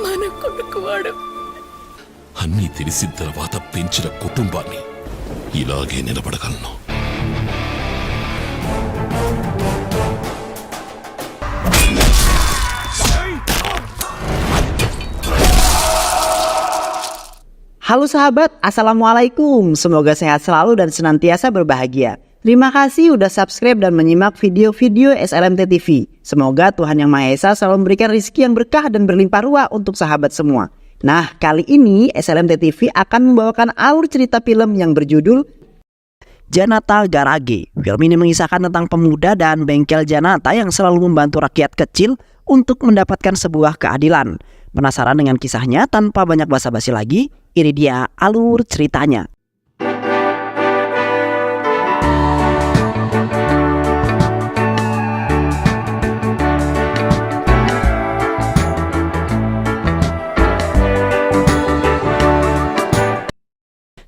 మన కొడుకువాడు. అన్నీ తెలిసిన తర్వాత పెంచిన కుటుంబాన్ని ఇలాగే నిలబడగలను. Halo sahabat, Assalamualaikum. Semoga sehat selalu dan senantiasa berbahagia. Terima kasih udah subscribe dan menyimak video-video SLMT TV. Semoga Tuhan Yang Maha Esa selalu memberikan rezeki yang berkah dan berlimpah ruah untuk sahabat semua. Nah, kali ini SLMT TV akan membawakan alur cerita film yang berjudul Janata Garage. Film ini mengisahkan tentang pemuda dan bengkel Janata yang selalu membantu rakyat kecil untuk mendapatkan sebuah keadilan. Penasaran dengan kisahnya? Tanpa banyak basa-basi lagi, ini dia alur ceritanya.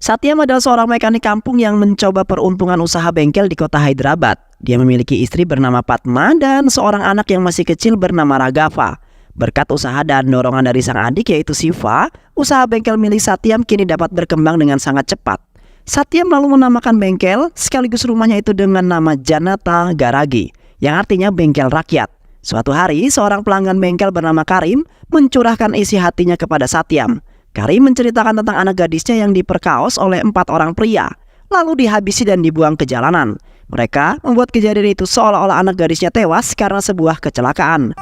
Satyam adalah seorang mekanik kampung yang mencoba peruntungan usaha bengkel di kota Hyderabad. Dia memiliki istri bernama Padma dan seorang anak yang masih kecil bernama Raghav. Berkat usaha dan dorongan dari sang adik yaitu Siva, usaha bengkel milik Satyam kini dapat berkembang dengan sangat cepat. Satyam lalu menamakan bengkel sekaligus rumahnya itu dengan nama Janata Garage, yang artinya bengkel rakyat. Suatu hari, seorang pelanggan bengkel bernama Karim mencurahkan isi hatinya kepada Satyam. Karim menceritakan tentang anak gadisnya yang diperkaos oleh 4 orang pria, lalu dihabisi dan dibuang ke jalanan. Mereka membuat kejadian itu seolah-olah anak gadisnya tewas karena sebuah kecelakaan.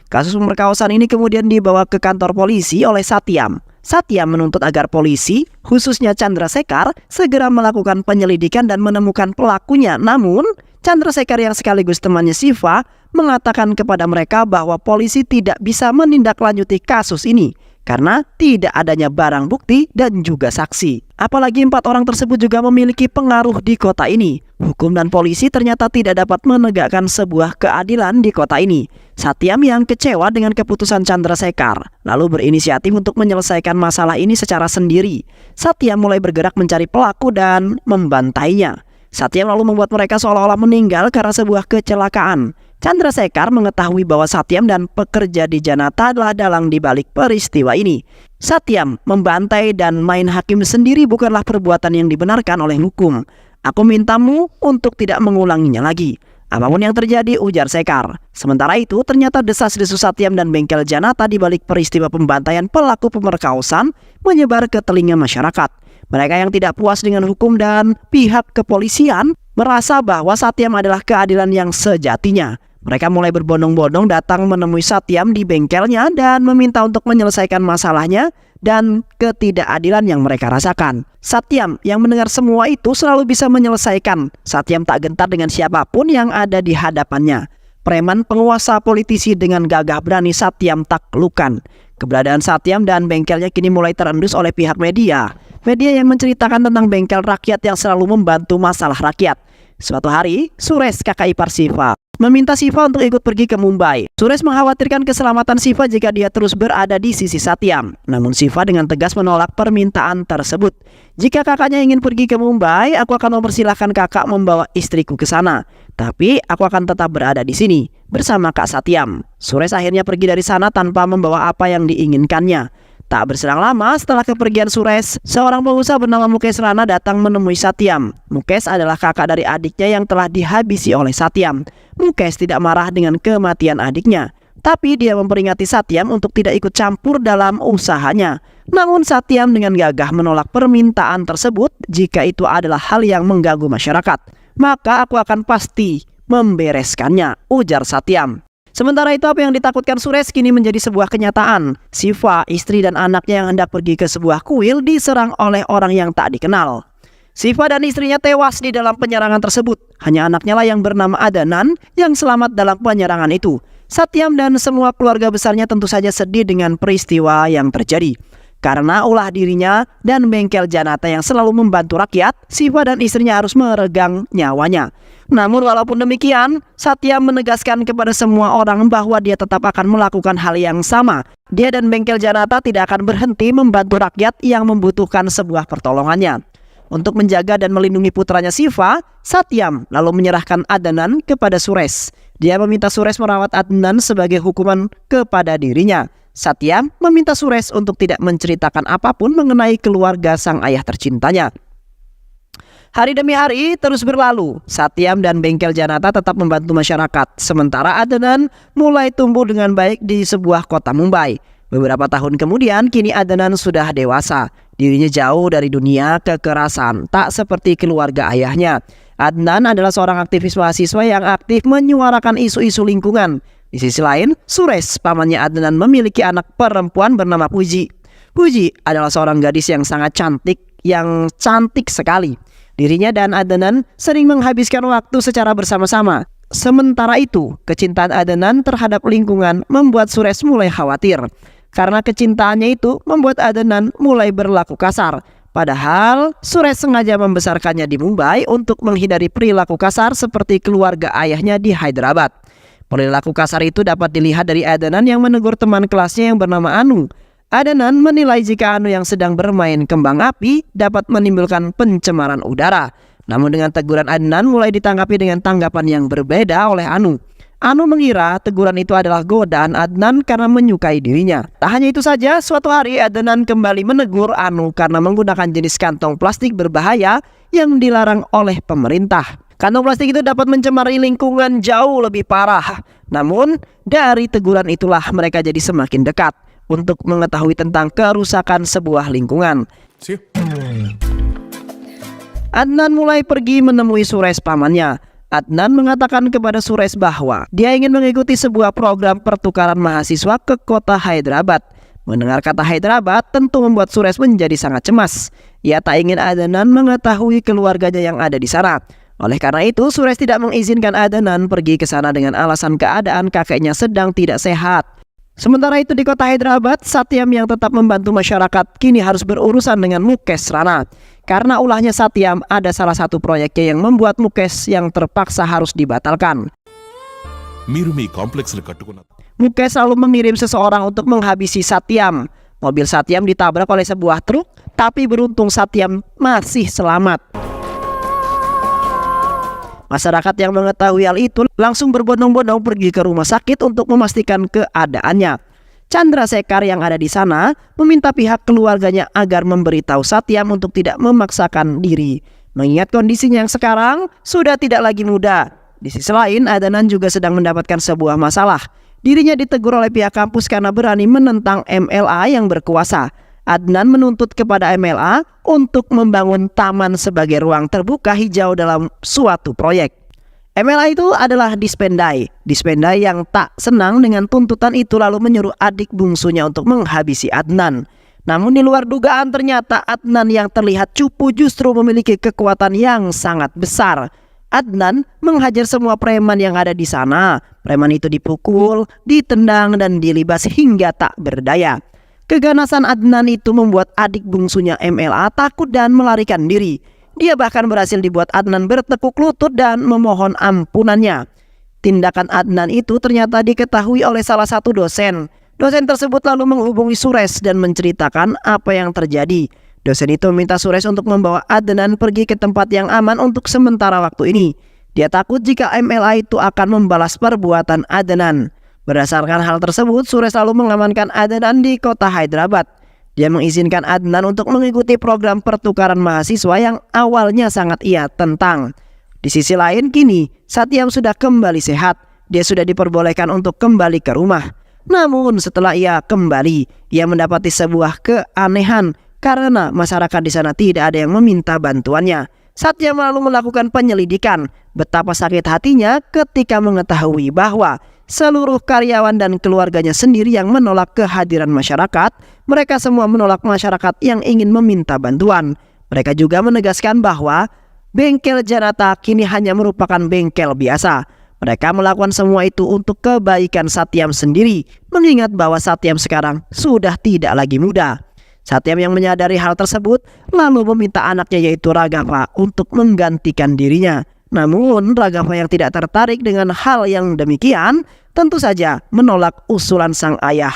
Kasus pemerkosaan ini kemudian dibawa ke kantor polisi oleh Satyam. Satyam menuntut agar polisi, khususnya Chandrasekhar, segera melakukan penyelidikan dan menemukan pelakunya. Namun, Chandrasekhar yang sekaligus temannya Siva mengatakan kepada mereka bahwa polisi tidak bisa menindaklanjuti kasus ini karena tidak adanya barang bukti dan juga saksi. Apalagi 4 orang tersebut juga memiliki pengaruh di kota ini. Hukum dan polisi ternyata tidak dapat menegakkan sebuah keadilan di kota ini. Satyam yang kecewa dengan keputusan Chandrasekhar lalu berinisiatif untuk menyelesaikan masalah ini secara sendiri. Satyam mulai bergerak mencari pelaku dan membantainya. Satyam lalu membuat mereka seolah-olah meninggal karena sebuah kecelakaan. Chandrasekhar mengetahui bahwa Satyam dan pekerja di Janata adalah dalang di balik peristiwa ini. Satyam membantai dan main hakim sendiri bukanlah perbuatan yang dibenarkan oleh hukum. Aku mintamu untuk tidak mengulanginya lagi. Apapun yang terjadi, ujar Sekhar. Sementara itu, ternyata desas-desus Satyam dan bengkel Janata di balik peristiwa pembantaian pelaku pemerkosaan menyebar ke telinga masyarakat. Mereka yang tidak puas dengan hukum dan pihak kepolisian merasa bahwa Satyam adalah keadilan yang sejatinya. Mereka mulai berbondong-bondong datang menemui Satyam di bengkelnya dan meminta untuk menyelesaikan masalahnya dan ketidakadilan yang mereka rasakan. Satyam yang mendengar semua itu selalu bisa menyelesaikan. Satyam tak gentar dengan siapapun yang ada di hadapannya. Preman penguasa politisi dengan gagah berani Satyam taklukkan. Keberadaan Satyam dan bengkelnya kini mulai terendus oleh pihak media. Media yang menceritakan tentang bengkel rakyat yang selalu membantu masalah rakyat. Suatu hari, Suresh, kakak ipar Siva, meminta Siva untuk ikut pergi ke Mumbai. Suresh mengkhawatirkan keselamatan Siva jika dia terus berada di sisi Satyam. Namun Siva dengan tegas menolak permintaan tersebut. Jika kakaknya ingin pergi ke Mumbai, aku akan mempersilahkan kakak membawa istriku ke sana. Tapi aku akan tetap berada di sini bersama Kak Satyam. Suresh akhirnya pergi dari sana tanpa membawa apa yang diinginkannya. Tak berselang lama setelah kepergian Suresh, seorang pengusaha bernama Mukesh Rana datang menemui Satyam. Mukesh adalah kakak dari adiknya yang telah dihabisi oleh Satyam. Mukesh tidak marah dengan kematian adiknya, tapi dia memperingati Satyam untuk tidak ikut campur dalam usahanya. Namun Satyam dengan gagah menolak permintaan tersebut. Jika itu adalah hal yang mengganggu masyarakat, maka aku akan pasti membereskannya, ujar Satyam. Sementara itu apa yang ditakutkan Suresh kini menjadi sebuah kenyataan. Siva, istri dan anaknya yang hendak pergi ke sebuah kuil diserang oleh orang yang tak dikenal. Siva dan istrinya tewas di dalam penyerangan tersebut. Hanya anaknya lah yang bernama Adnan yang selamat dalam penyerangan itu. Satyam dan semua keluarga besarnya tentu saja sedih dengan peristiwa yang terjadi. Karena ulah dirinya dan bengkel Janata yang selalu membantu rakyat, Siva dan istrinya harus meregang nyawanya. Namun walaupun demikian, Satyam menegaskan kepada semua orang bahwa dia tetap akan melakukan hal yang sama. Dia dan bengkel Janata tidak akan berhenti membantu rakyat yang membutuhkan sebuah pertolongannya. Untuk menjaga dan melindungi putranya Siva, Satyam lalu menyerahkan Adnan kepada Suresh. Dia meminta Suresh merawat Adnan sebagai hukuman kepada dirinya. Satyam meminta Suresh untuk tidak menceritakan apapun mengenai keluarga sang ayah tercintanya. Hari demi hari terus berlalu. Satyam dan Bengkel Janata tetap membantu masyarakat, sementara Adnan mulai tumbuh dengan baik di sebuah kota Mumbai. Beberapa tahun kemudian, kini Adnan sudah dewasa. Dirinya jauh dari dunia kekerasan, tak seperti keluarga ayahnya. Adnan adalah seorang aktivis mahasiswa yang aktif menyuarakan isu-isu lingkungan. Di sisi lain, Suresh, pamannya Adnan, memiliki anak perempuan bernama Puji. Puji adalah seorang gadis yang sangat cantik sekali. Dirinya dan Adnan sering menghabiskan waktu secara bersama-sama. Sementara itu, kecintaan Adnan terhadap lingkungan membuat Suresh mulai khawatir. Karena kecintaannya itu membuat Adnan mulai berlaku kasar. Padahal Suresh sengaja membesarkannya di Mumbai untuk menghindari perilaku kasar seperti keluarga ayahnya di Hyderabad. Perilaku kasar itu dapat dilihat dari Adnan yang menegur teman kelasnya yang bernama Anu. Adnan menilai jika Anu yang sedang bermain kembang api dapat menimbulkan pencemaran udara. Namun dengan teguran Adnan mulai ditanggapi dengan tanggapan yang berbeda oleh Anu. Anu mengira teguran itu adalah godaan Adnan karena menyukai dirinya. Tak hanya itu saja, suatu hari Adnan kembali menegur Anu karena menggunakan jenis kantong plastik berbahaya yang dilarang oleh pemerintah. Kantong plastik itu dapat mencemari lingkungan jauh lebih parah. Namun dari teguran itulah mereka jadi semakin dekat untuk mengetahui tentang kerusakan sebuah lingkungan. Adnan mulai pergi menemui Suresh pamannya. Adnan mengatakan kepada Suresh bahwa dia ingin mengikuti sebuah program pertukaran mahasiswa ke kota Hyderabad. Mendengar kata Hyderabad tentu membuat Suresh menjadi sangat cemas. Ia tak ingin Adnan mengetahui keluarganya yang ada di sana. Oleh karena itu, Suresh tidak mengizinkan Adnan pergi ke sana dengan alasan keadaan kakeknya sedang tidak sehat. Sementara itu di kota Hyderabad, Satyam yang tetap membantu masyarakat kini harus berurusan dengan Mukesh Rana. Karena ulahnya Satyam, ada salah satu proyeknya yang membuat Mukesh yang terpaksa harus dibatalkan. Mukesh selalu mengirim seseorang untuk menghabisi Satyam. Mobil Satyam ditabrak oleh sebuah truk, tapi beruntung Satyam masih selamat. Masyarakat yang mengetahui hal itu langsung berbondong-bondong pergi ke rumah sakit untuk memastikan keadaannya. Chandrasekhar yang ada di sana meminta pihak keluarganya agar memberitahu Satyam untuk tidak memaksakan diri. Mengingat kondisinya yang sekarang sudah tidak lagi muda. Di sisi lain, Adnan juga sedang mendapatkan sebuah masalah. Dirinya ditegur oleh pihak kampus karena berani menentang MLA yang berkuasa. Adnan menuntut kepada MLA untuk membangun taman sebagai ruang terbuka hijau dalam suatu proyek. MLA itu adalah Dispendai. Dispendai yang tak senang dengan tuntutan itu lalu menyuruh adik bungsunya untuk menghabisi Adnan. Namun di luar dugaan ternyata Adnan yang terlihat cupu justru memiliki kekuatan yang sangat besar. Adnan menghajar semua preman yang ada di sana. Preman itu dipukul, ditendang dan dilibas hingga tak berdaya. Keganasan Adnan itu membuat adik bungsunya MLA takut dan melarikan diri. Dia bahkan berhasil dibuat Adnan bertekuk lutut dan memohon ampunannya. Tindakan Adnan itu ternyata diketahui oleh salah satu dosen. Dosen tersebut lalu menghubungi Suresh dan menceritakan apa yang terjadi. Dosen itu meminta Suresh untuk membawa Adnan pergi ke tempat yang aman untuk sementara waktu ini. Dia takut jika MLA itu akan membalas perbuatan Adnan. Berdasarkan hal tersebut, Suresh lalu mengamankan Adnan di kota Hyderabad. Dia mengizinkan Adnan untuk mengikuti program pertukaran mahasiswa yang awalnya sangat ia tentang. Di sisi lain, kini Satyam sudah kembali sehat. Dia sudah diperbolehkan untuk kembali ke rumah. Namun setelah ia kembali, ia mendapati sebuah keanehan karena masyarakat di sana tidak ada yang meminta bantuannya. Satyam lalu melakukan penyelidikan. Betapa sakit hatinya ketika mengetahui bahwa seluruh karyawan dan keluarganya sendiri yang menolak kehadiran masyarakat. Mereka semua menolak masyarakat yang ingin meminta bantuan. Mereka juga menegaskan bahwa bengkel Janata kini hanya merupakan bengkel biasa. Mereka melakukan semua itu untuk kebaikan Satyam sendiri, mengingat bahwa Satyam sekarang sudah tidak lagi muda. Satyam yang menyadari hal tersebut lalu meminta anaknya yaitu Raghava untuk menggantikan dirinya. Namun Raghava yang tidak tertarik dengan hal yang demikian tentu saja menolak usulan sang ayah.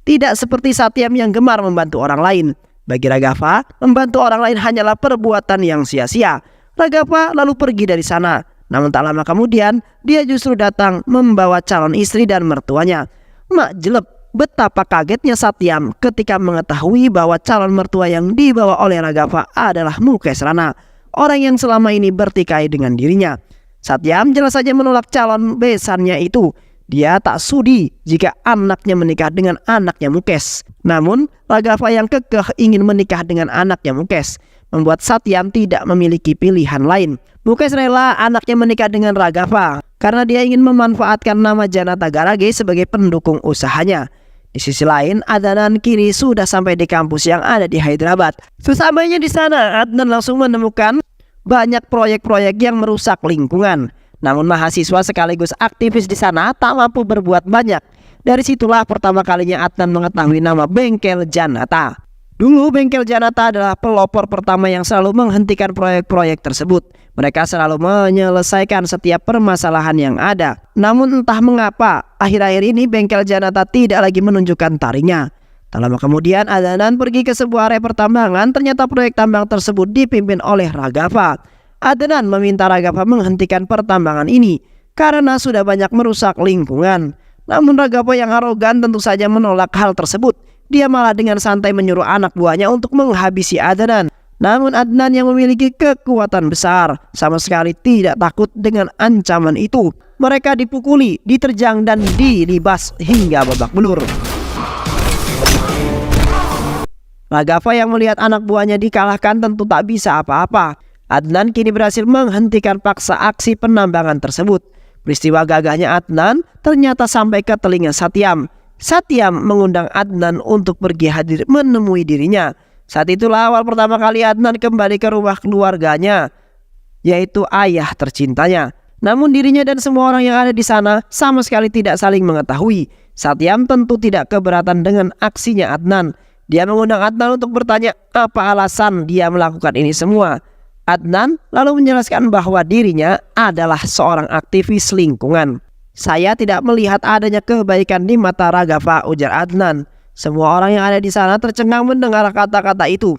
Tidak seperti Satyam yang gemar membantu orang lain. Bagi Raghava, membantu orang lain hanyalah perbuatan yang sia-sia. Raghava lalu pergi dari sana. Namun tak lama kemudian, dia justru datang membawa calon istri dan mertuanya. Mak jelek, betapa kagetnya Satyam ketika mengetahui bahwa calon mertua yang dibawa oleh Raghava adalah Mukesh Rana, orang yang selama ini bertikai dengan dirinya. Satyam jelas saja menolak calon besannya itu. Dia tak sudi jika anaknya menikah dengan anaknya Mukesh. Namun Raghava yang kekeh ingin menikah dengan anaknya Mukesh membuat Satyam tidak memiliki pilihan lain. Mukesh rela anaknya menikah dengan Raghava karena dia ingin memanfaatkan nama Janata Garage sebagai pendukung usahanya. Di sisi lain, Adnan kini sudah sampai di kampus yang ada di Hyderabad. Sesampainya di sana, Adnan langsung menemukan banyak proyek-proyek yang merusak lingkungan. Namun mahasiswa sekaligus aktivis di sana tak mampu berbuat banyak. Dari situlah pertama kalinya Adnan mengetahui nama Bengkel Janata. Dulu Bengkel Janata adalah pelopor pertama yang selalu menghentikan proyek-proyek tersebut. Mereka selalu menyelesaikan setiap permasalahan yang ada. Namun entah mengapa, akhir-akhir ini Bengkel Janata tidak lagi menunjukkan taringnya. Tak lama kemudian Adnan pergi ke sebuah area pertambangan. Ternyata proyek tambang tersebut dipimpin oleh Raghava. Adnan meminta Raghava menghentikan pertambangan ini karena sudah banyak merusak lingkungan. Namun Raghava yang arogan tentu saja menolak hal tersebut. Dia malah dengan santai menyuruh anak buahnya untuk menghabisi Adnan. Namun Adnan yang memiliki kekuatan besar sama sekali tidak takut dengan ancaman itu. Mereka dipukuli, diterjang dan dilibas hingga babak belur. Raghava yang melihat anak buahnya dikalahkan tentu tak bisa apa-apa. Adnan kini berhasil menghentikan paksa aksi penambangan tersebut. Peristiwa gagahnya Adnan ternyata sampai ke telinga Satyam. Satyam mengundang Adnan untuk pergi hadir menemui dirinya. Saat itulah awal pertama kali Adnan kembali ke rumah keluarganya, yaitu ayah tercintanya. Namun dirinya dan semua orang yang ada di sana sama sekali tidak saling mengetahui. Satyam tentu tidak keberatan dengan aksinya Adnan. Dia mengundang Adnan untuk bertanya apa alasan dia melakukan ini semua. Adnan lalu menjelaskan bahwa dirinya adalah seorang aktivis lingkungan. Saya tidak melihat adanya kebaikan di mata Raghava, ujar Adnan. Semua orang yang ada di sana tercengang mendengar kata-kata itu.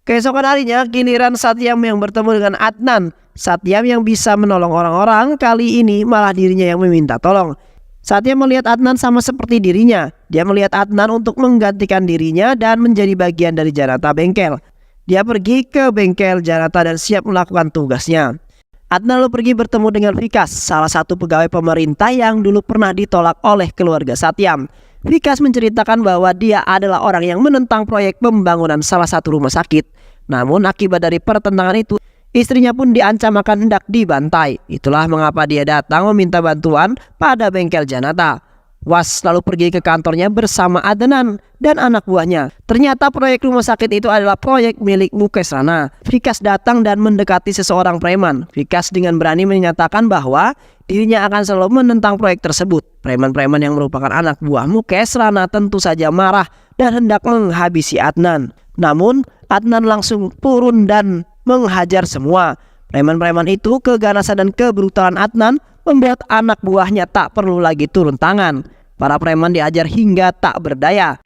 Keesokan harinya giliran Satyam yang bertemu dengan Adnan. Satyam yang bisa menolong orang-orang, kali ini malah dirinya yang meminta tolong. Satyam melihat Adnan sama seperti dirinya. Dia melihat Adnan untuk menggantikan dirinya dan menjadi bagian dari Janata Bengkel. Dia pergi ke Bengkel Janata dan siap melakukan tugasnya. Adnan lalu pergi bertemu dengan Vikas, salah satu pegawai pemerintah yang dulu pernah ditolak oleh keluarga Satyam. Vikas menceritakan bahwa dia adalah orang yang menentang proyek pembangunan salah satu rumah sakit. Namun akibat dari pertentangan itu, istrinya pun diancam akan hendak dibantai. Itulah mengapa dia datang meminta bantuan pada Bengkel Janata. Was lalu pergi ke kantornya bersama Adnan dan anak buahnya. Ternyata proyek rumah sakit itu adalah proyek milik Mukesh Rana. Vikas datang dan mendekati seseorang preman. Vikas dengan berani menyatakan bahwa dirinya akan selalu menentang proyek tersebut. Preman-preman yang merupakan anak buah Mukesh Rana tentu saja marah dan hendak menghabisi Adnan. Namun Adnan langsung turun dan menghajar semua. Preman-preman itu, keganasan dan kebrutalan Adnan membuat anak buahnya tak perlu lagi turun tangan. Para preman diajar hingga tak berdaya.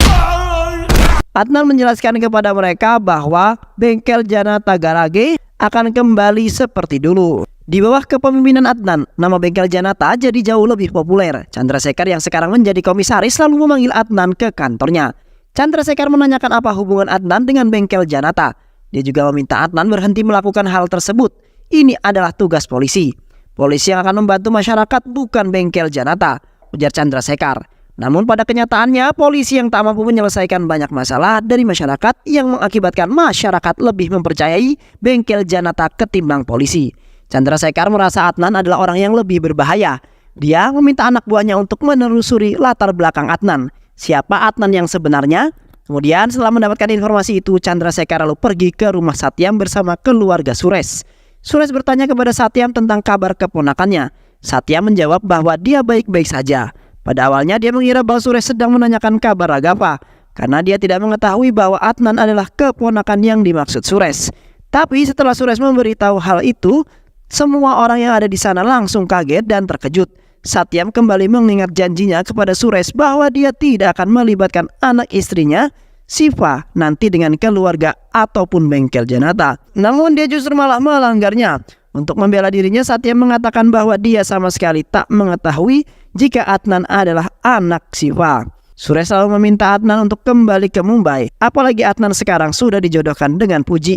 Adnan menjelaskan kepada mereka bahwa Bengkel Janata Garage akan kembali seperti dulu. Di bawah kepemimpinan Adnan, nama Bengkel Janata jadi jauh lebih populer. Chandrasekhar yang sekarang menjadi komisaris selalu memanggil Adnan ke kantornya. Chandrasekhar menanyakan apa hubungan Adnan dengan Bengkel Janata. Dia juga meminta Adnan berhenti melakukan hal tersebut. Ini adalah tugas polisi. Polisi yang akan membantu masyarakat, bukan Bengkel Janata, ujar Chandrasekhar. Namun pada kenyataannya polisi yang tak mampu menyelesaikan banyak masalah dari masyarakat yang mengakibatkan masyarakat lebih mempercayai Bengkel Janata ketimbang polisi. Chandrasekhar merasa Adnan adalah orang yang lebih berbahaya. Dia meminta anak buahnya untuk menelusuri latar belakang Adnan. Siapa Adnan yang sebenarnya? Kemudian setelah mendapatkan informasi itu, Chandrasekhar lalu pergi ke rumah Satyam bersama keluarga Suresh. Suresh bertanya kepada Satyam tentang kabar keponakannya. Satyam menjawab bahwa dia baik-baik saja. Pada awalnya dia mengira bahwa Suresh sedang menanyakan kabar Raghava, karena dia tidak mengetahui bahwa Adnan adalah keponakan yang dimaksud Suresh. Tapi setelah Suresh memberitahu hal itu, semua orang yang ada di sana langsung kaget dan terkejut. Satyam kembali mengingat janjinya kepada Suresh bahwa dia tidak akan melibatkan anak istrinya Siva nanti dengan keluarga ataupun bengkel Janata. Namun dia justru malah melanggarnya. Untuk membela dirinya, Satya mengatakan bahwa dia sama sekali tak mengetahui jika Adnan adalah anak Siva. Suresh selalu meminta Adnan untuk kembali ke Mumbai, apalagi Adnan sekarang sudah dijodohkan dengan Puji,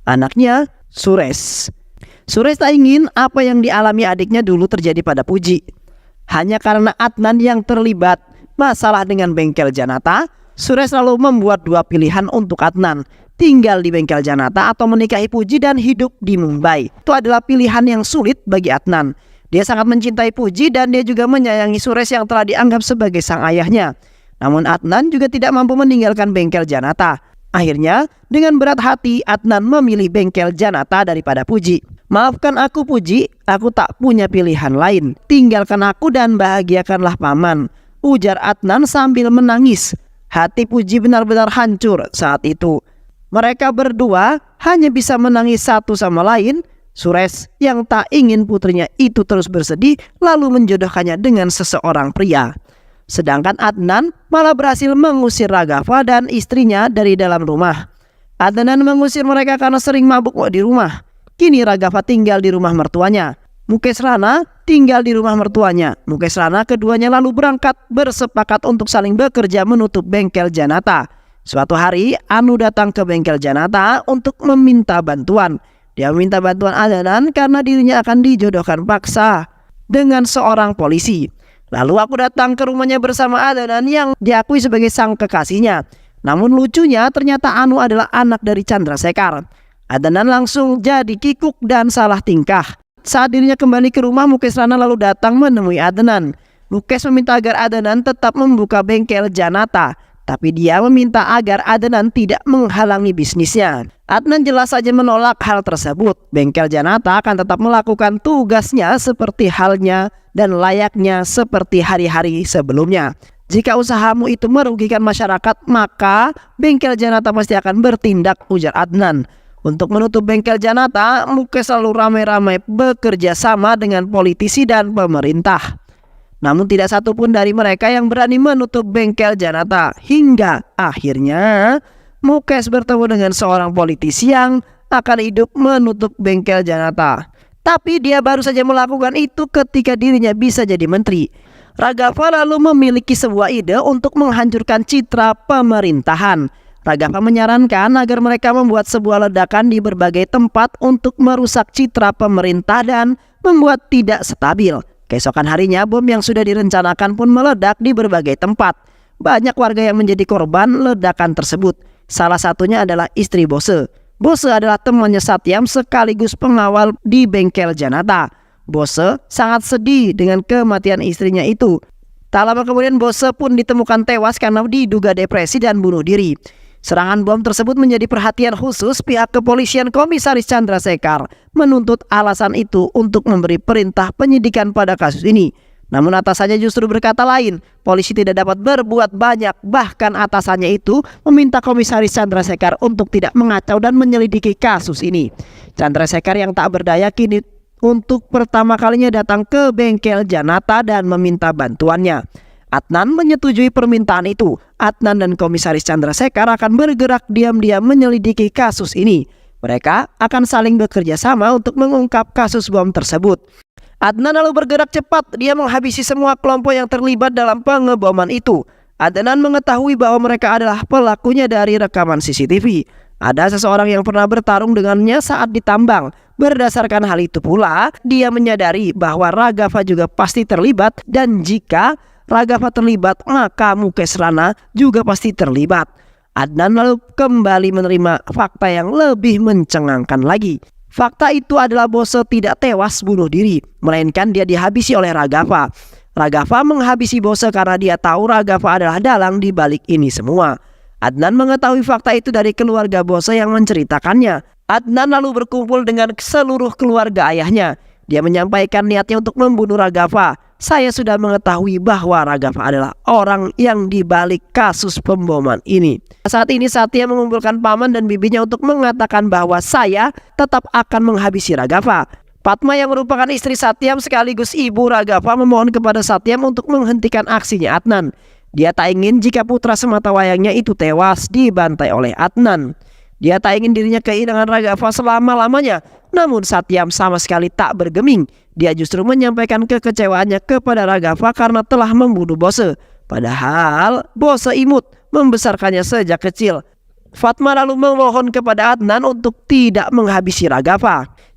anaknya Suresh. Suresh tak ingin apa yang dialami adiknya dulu terjadi pada Puji. Hanya karena Adnan yang terlibat masalah dengan bengkel Janata, Suresh selalu membuat dua pilihan untuk Adnan: tinggal di bengkel Janata atau menikahi Puji dan hidup di Mumbai. Itu adalah pilihan yang sulit bagi Adnan. Dia sangat mencintai Puji dan dia juga menyayangi Suresh yang telah dianggap sebagai sang ayahnya. Namun Adnan juga tidak mampu meninggalkan bengkel Janata. Akhirnya dengan berat hati Adnan memilih bengkel Janata daripada Puji. "Maafkan aku Puji, aku tak punya pilihan lain. Tinggalkan aku dan bahagiakanlah paman," ujar Adnan sambil menangis. Hati Puji benar-benar hancur saat itu. Mereka berdua hanya bisa menangis satu sama lain. Suresh yang tak ingin putrinya itu terus bersedih lalu menjodohkannya dengan seseorang pria. Sedangkan Adnan malah berhasil mengusir Raghav dan istrinya dari dalam rumah. Adnan mengusir mereka karena sering mabuk di rumah. Kini Raghav tinggal di rumah mertuanya. Mukesh Rana tinggal di rumah mertuanya. Mukesh Rana keduanya lalu berangkat bersepakat untuk saling bekerja menutup bengkel Janata. Suatu hari Anu datang ke bengkel Janata untuk meminta bantuan. Dia meminta bantuan Adnan karena dirinya akan dijodohkan paksa dengan seorang polisi. Lalu aku datang ke rumahnya bersama Adnan yang diakui sebagai sang kekasihnya. Namun lucunya ternyata Anu adalah anak dari Chandrasekhar. Adnan langsung jadi kikuk dan salah tingkah. Saat dirinya kembali ke rumah, Mukesh Rana lalu datang menemui Adnan. Mukesh meminta agar Adnan tetap membuka bengkel Janata, tapi dia meminta agar Adnan tidak menghalangi bisnisnya. Adnan jelas saja menolak hal tersebut. Bengkel Janata akan tetap melakukan tugasnya seperti halnya dan layaknya seperti hari-hari sebelumnya. Jika usahamu itu merugikan masyarakat, maka bengkel Janata pasti akan bertindak, ujar Adnan. Untuk menutup bengkel Janata, Mukesh selalu ramai-ramai bekerja sama dengan politisi dan pemerintah. Namun tidak satu pun dari mereka yang berani menutup bengkel Janata. Hingga akhirnya Mukesh bertemu dengan seorang politisi yang akan hidup menutup bengkel Janata. Tapi dia baru saja melakukan itu ketika dirinya bisa jadi menteri. Raghav lalu memiliki sebuah ide untuk menghancurkan citra pemerintahan. Raghav menyarankan agar mereka membuat sebuah ledakan di berbagai tempat untuk merusak citra pemerintah dan membuat tidak stabil. Keesokan harinya bom yang sudah direncanakan pun meledak di berbagai tempat. Banyak warga yang menjadi korban ledakan tersebut. Salah satunya adalah istri Bose. Bose adalah temannya Satyam sekaligus pengawal di bengkel Janata. Bose sangat sedih dengan kematian istrinya itu. Tak lama kemudian Bose pun ditemukan tewas karena diduga depresi dan bunuh diri. Serangan bom tersebut menjadi perhatian khusus pihak kepolisian. Komisaris Chandrasekhar menuntut alasan itu untuk memberi perintah penyidikan pada kasus ini. Namun atasannya justru berkata lain, polisi tidak dapat berbuat banyak, bahkan atasannya itu meminta Komisaris Chandrasekhar untuk tidak mengacau dan menyelidiki kasus ini. Chandrasekhar yang tak berdaya kini untuk pertama kalinya datang ke bengkel Janata dan meminta bantuannya. Adnan menyetujui permintaan itu. Adnan dan Komisaris Chandrasekhar akan bergerak diam-diam menyelidiki kasus ini. Mereka akan saling bekerja sama untuk mengungkap kasus bom tersebut. Adnan lalu bergerak cepat. Dia menghabisi semua kelompok yang terlibat dalam pengeboman itu. Adnan mengetahui bahwa mereka adalah pelakunya dari rekaman CCTV. Ada seseorang yang pernah bertarung dengannya saat ditambang. Berdasarkan hal itu pula, dia menyadari bahwa Raghav juga pasti terlibat, dan jika Raghav terlibat, maka Mukesh Rana juga pasti terlibat. Adnan lalu kembali menerima fakta yang lebih mencengangkan lagi. Fakta itu adalah Bose tidak tewas bunuh diri, melainkan dia dihabisi oleh Raghav. Raghav menghabisi Bose karena dia tahu Raghav adalah dalang di balik ini semua. Adnan mengetahui fakta itu dari keluarga Bose yang menceritakannya. Adnan lalu berkumpul dengan seluruh keluarga ayahnya. Dia menyampaikan niatnya untuk membunuh Raghav. Saya sudah mengetahui bahwa Raghav adalah orang yang dibalik kasus pemboman ini. Saat ini Satya mengumpulkan paman dan bibinya untuk mengatakan bahwa saya tetap akan menghabisi Raghav. Padma yang merupakan istri Satyam sekaligus ibu Raghav memohon kepada Satyam untuk menghentikan aksinya Adnan. Dia tak ingin jika putra sematawayangnya itu tewas dibantai oleh Adnan. Dia tak ingin dirinya kehilangan Raghav selama-lamanya. Namun Satyam sama sekali tak bergeming. Dia justru menyampaikan kekecewaannya kepada Raghav karena telah membunuh Bose. Padahal Bose imut membesarkannya sejak kecil. Fatma lalu memohon kepada Adnan untuk tidak menghabisi Raghav.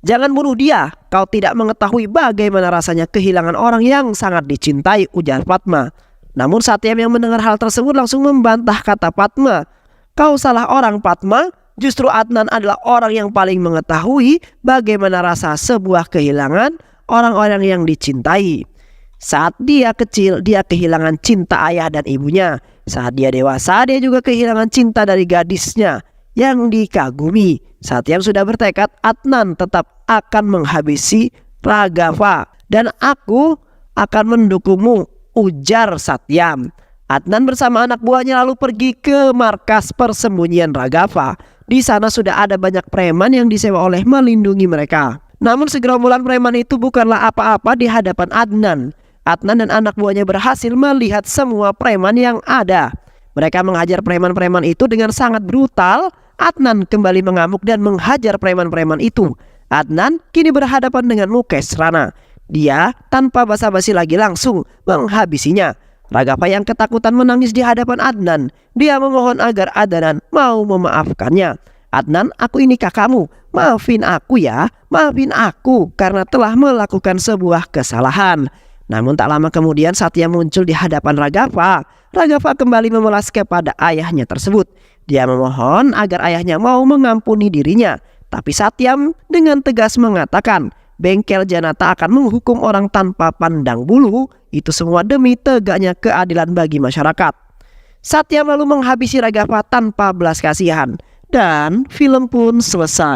Jangan bunuh dia, kau tidak mengetahui bagaimana rasanya kehilangan orang yang sangat dicintai, ujar Fatma. Namun Satyam yang mendengar hal tersebut langsung membantah kata Fatma. Kau salah orang, Fatma. Justru Adnan adalah orang yang paling mengetahui bagaimana rasa sebuah kehilangan orang-orang yang dicintai. Saat dia kecil, dia kehilangan cinta ayah dan ibunya. Saat dia dewasa, dia juga kehilangan cinta dari gadisnya yang dikagumi. Satyam sudah bertekad Adnan tetap akan menghabisi Raghav. Dan aku akan mendukungmu, ujar Satyam. Adnan bersama anak buahnya lalu pergi ke markas persembunyian Raghav. Di sana sudah ada banyak preman yang disewa oleh melindungi mereka. Namun segerombolan preman itu bukanlah apa-apa di hadapan Adnan. Adnan dan anak buahnya berhasil melihat semua preman yang ada. Mereka menghajar preman-preman itu dengan sangat brutal. Adnan kembali mengamuk dan menghajar preman-preman itu. Adnan kini berhadapan dengan Mukesh Rana. Dia tanpa basa-basi lagi langsung menghabisinya. Raghav yang ketakutan menangis di hadapan Adnan. Dia memohon agar Adnan mau memaafkannya. Adnan, aku ini kakakmu. Maafin aku ya. Maafin aku karena telah melakukan sebuah kesalahan. Namun tak lama kemudian Satyam muncul di hadapan Raghav. Raghav kembali memelas kepada ayahnya tersebut. Dia memohon agar ayahnya mau mengampuni dirinya. Tapi Satyam dengan tegas mengatakan, bengkel Janata akan menghukum orang tanpa pandang bulu. Itu semua demi tegaknya keadilan bagi masyarakat. Satyam lalu menghabisi Raghav tanpa belas kasihan. Dan film pun selesai.